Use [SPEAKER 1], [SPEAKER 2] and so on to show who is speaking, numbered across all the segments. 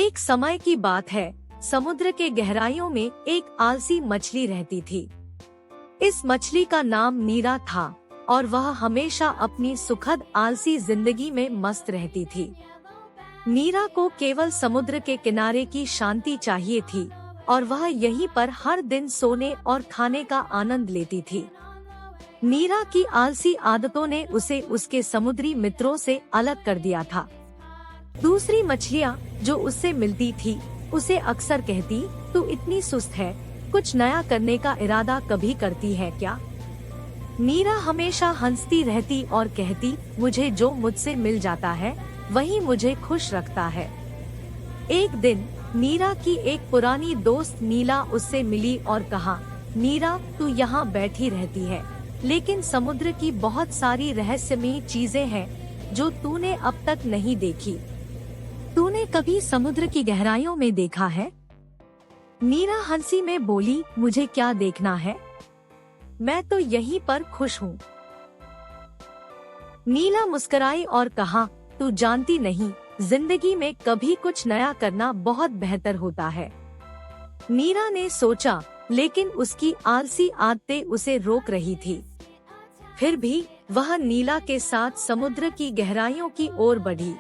[SPEAKER 1] एक समय की बात है, समुद्र के गहराइयों में एक आलसी मछली रहती थी। इस मछली का नाम नीरा था और वह हमेशा अपनी सुखद आलसी जिंदगी में मस्त रहती थी। नीरा को केवल समुद्र के किनारे की शांति चाहिए थी और वह यहीं पर हर दिन सोने और खाने का आनंद लेती थी। नीरा की आलसी आदतों ने उसे उसके समुद्री मित्रों से अलग कर दिया था। दूसरी मछलियाँ जो उससे मिलती थी उसे अक्सर कहती, तू इतनी सुस्त है, कुछ नया करने का इरादा कभी करती है क्या? नीरा हमेशा हंसती रहती और कहती, मुझे जो मुझसे मिल जाता है वही मुझे खुश रखता है। एक दिन नीरा की एक पुरानी दोस्त नीला उससे मिली और कहा, नीरा, तू यहाँ बैठी रहती है, लेकिन समुद्र की बहुत सारी रहस्यमयी चीजें हैं जो तूने अब तक नहीं देखी। तूने कभी समुद्र की गहराइयों में देखा है? नीरा हंसी में बोली, मुझे क्या देखना है, मैं तो यहीं पर खुश हूँ। नीला मुस्कुराई और कहा, तू जानती नहीं, जिंदगी में कभी कुछ नया करना बहुत बेहतर होता है। नीरा ने सोचा, लेकिन उसकी आलसी आदतें उसे रोक रही थी। फिर भी वह नीला के साथ समुद्र की गहराइयों की ओर बढ़ी।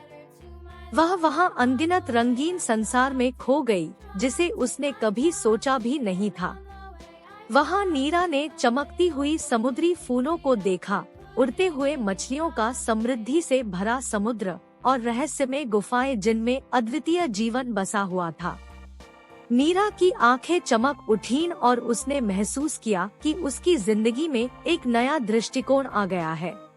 [SPEAKER 1] वह वहाँ अनगिनत रंगीन संसार में खो गई जिसे उसने कभी सोचा भी नहीं था। वहाँ नीरा ने चमकती हुई समुद्री फूलों को देखा, उड़ते हुए मछलियों का समृद्धि से भरा समुद्र और रहस्यमय गुफाएं जिनमें अद्वितीय जीवन बसा हुआ था। नीरा की आंखें चमक उठीं और उसने महसूस किया कि उसकी जिंदगी में एक नया दृष्टिकोण आ गया है।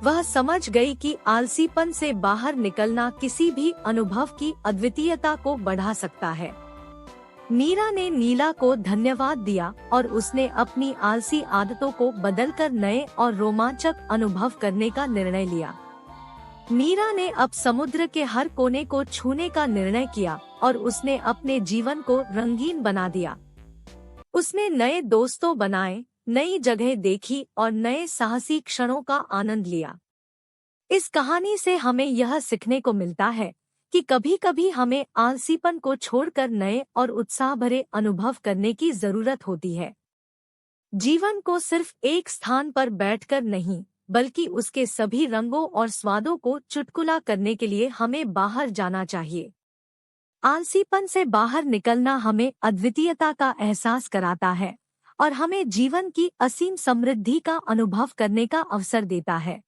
[SPEAKER 1] वह समझ गई कि आलसीपन से बाहर निकलना किसी भी अनुभव की अद्वितीयता को बढ़ा सकता है। नीरा ने नीला को धन्यवाद दिया और उसने अपनी आलसी आदतों को बदलकर नए और रोमांचक अनुभव करने का निर्णय लिया। नीरा ने अब समुद्र के हर कोने को छूने का निर्णय किया और उसने अपने जीवन को रंगीन बना दिया। उसने नए दोस्तों बनाए, नई जगह देखी और नए साहसी क्षणों का आनंद लिया। इस कहानी से हमें यह सीखने को मिलता है कि कभी-कभी हमें आलसीपन को छोड़कर नए और उत्साह भरे अनुभव करने की जरूरत होती है। जीवन को सिर्फ एक स्थान पर बैठकर नहीं, बल्कि उसके सभी रंगों और स्वादों को चुटकुला करने के लिए हमें बाहर जाना चाहिए। आलसीपन से बाहर निकलना हमें अद्वितीयता का एहसास कराता है और हमें जीवन की असीम समृद्धि का अनुभव करने का अवसर देता है।